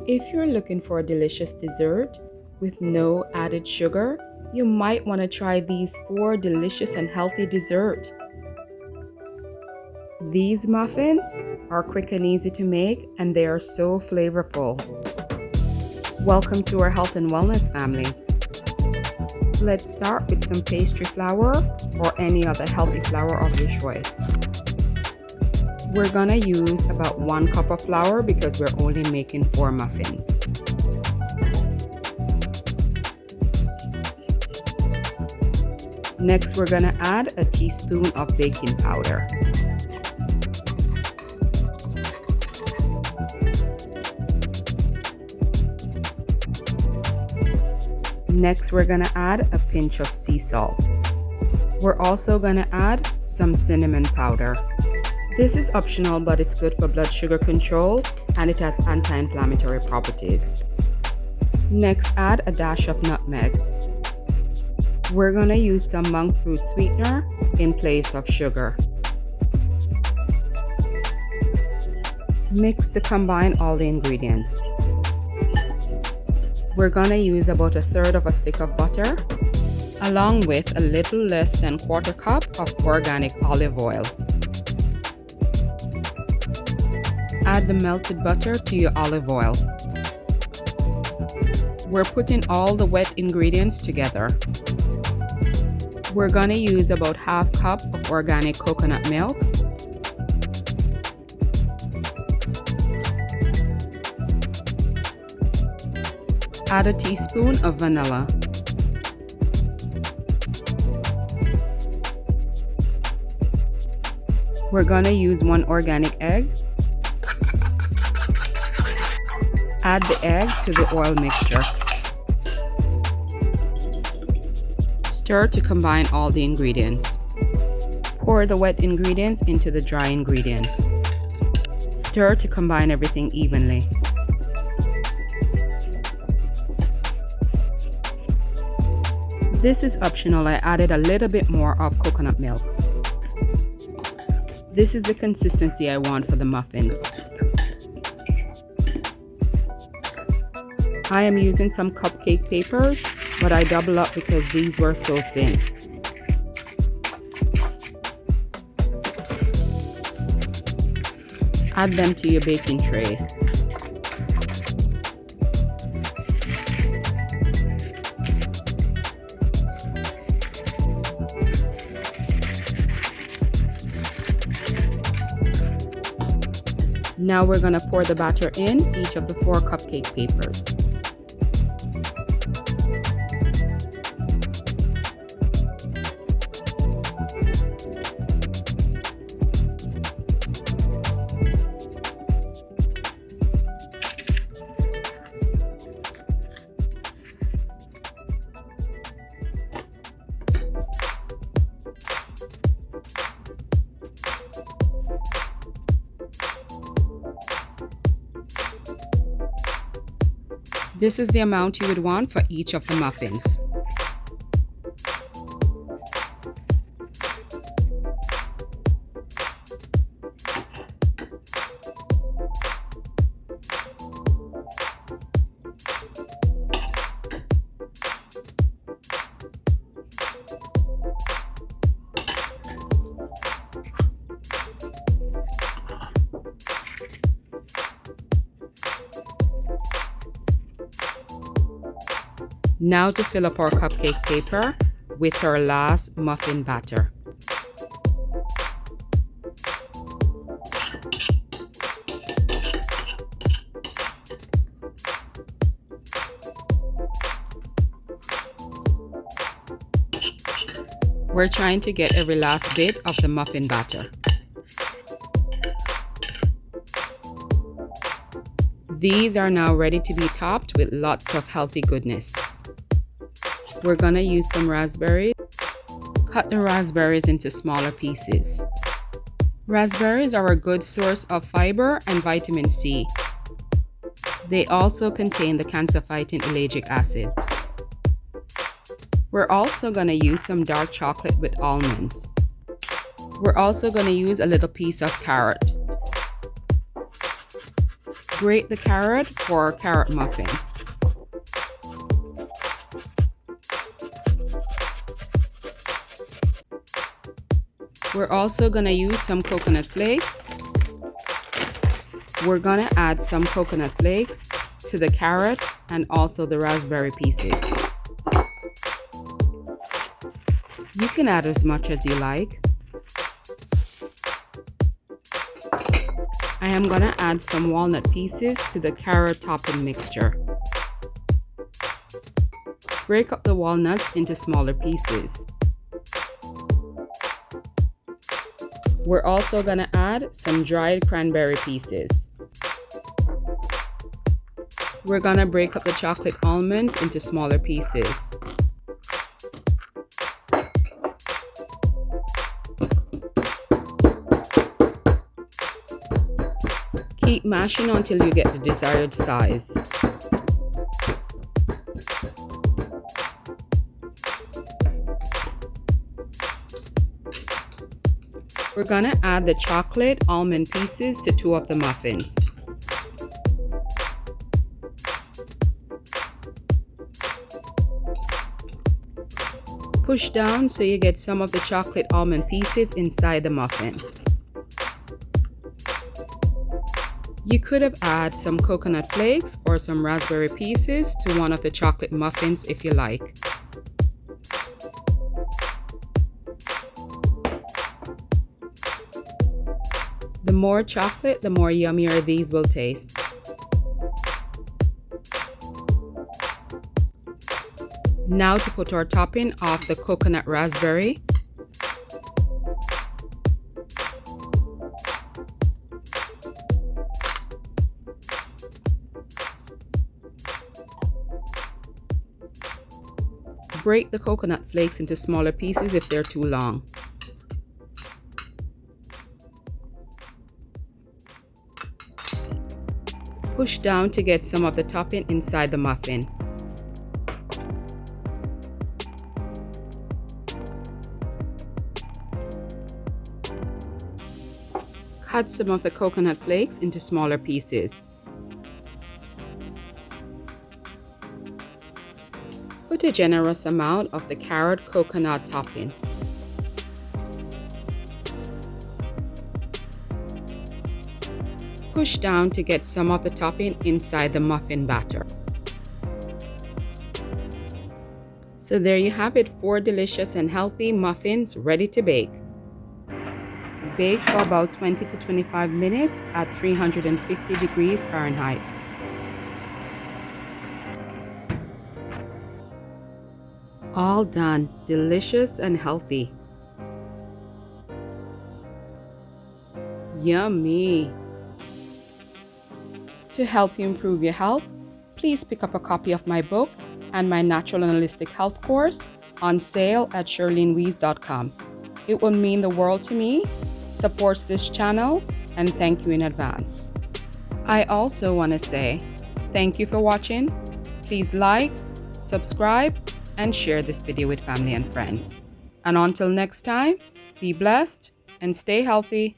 If you're looking for a delicious dessert with no added sugar, you might want to try these 4 delicious and healthy desserts. These muffins are quick and easy to make, and they are so flavorful. Welcome to our health and wellness family. Let's start with some pastry flour or any other healthy flour of your choice. We're gonna use about 1 cup of flour because we're only making 4 muffins. Next, we're gonna add a teaspoon of baking powder. Next, we're gonna add a pinch of sea salt. We're also gonna add some cinnamon powder. This is optional, but it's good for blood sugar control and it has anti-inflammatory properties. Next, add a dash of nutmeg. We're gonna use some monk fruit sweetener in place of sugar. Mix to combine all the ingredients. We're gonna use about 1/3 of a stick of butter, along with a little less than 1/4 cup of organic olive oil. Add the melted butter to your olive oil. We're putting all the wet ingredients together. We're gonna use about 1/2 cup of organic coconut milk, add a teaspoon of vanilla. We're gonna use 1 organic egg. Add the egg to the oil mixture. Stir to combine all the ingredients. Pour the wet ingredients into the dry ingredients. Stir to combine everything evenly. This is optional. I added a little bit more of coconut milk. This is the consistency I want for the muffins. I am using some cupcake papers, but I double up because these were so thin. Add them to your baking tray. Now we're gonna pour the batter in each of the 4 cupcake papers. This is the amount you would want for each of the muffins. Now to fill up our cupcake paper with our last muffin batter. We're trying to get every last bit of the muffin batter. These are now ready to be topped with lots of healthy goodness. We're gonna use some raspberries. Cut the raspberries into smaller pieces. Raspberries are a good source of fiber and vitamin C. They also contain the cancer-fighting ellagic acid. We're also gonna use some dark chocolate with almonds. We're also gonna use a little piece of carrot. Grate the carrot for our carrot muffin. We're also going to use some coconut flakes. We're going to add some coconut flakes to the carrot and also the raspberry pieces. You can add as much as you like. I am going to add some walnut pieces to the carrot topping mixture. Break up the walnuts into smaller pieces. We're also going to add some dried cranberry pieces. We're going to break up the chocolate almonds into smaller pieces. Keep mashing until you get the desired size. We're going to add the chocolate almond pieces to 2 of the muffins. Push down so you get some of the chocolate almond pieces inside the muffin. You could have added some coconut flakes or some raspberry pieces to one of the chocolate muffins if you like. The more chocolate, the more yummier these will taste. Now to put our topping of the coconut raspberry. Break the coconut flakes into smaller pieces if they're too long. Push down to get some of the topping inside the muffin. Cut some of the coconut flakes into smaller pieces. Put a generous amount of the carrot coconut topping. Push down to get some of the topping inside the muffin batter. So there you have it, 4 delicious and healthy muffins ready to bake. Bake for about 20 to 25 minutes at 350 degrees Fahrenheit. All done, delicious and healthy. Yummy! To help you improve your health, please pick up a copy of my book and my Natural and Holistic Health course on sale at shirleenwees.com. It will mean the world to me, supports this channel, and thank you in advance. I also want to say thank you for watching. Please like, subscribe, and share this video with family and friends. And until next time, be blessed and stay healthy.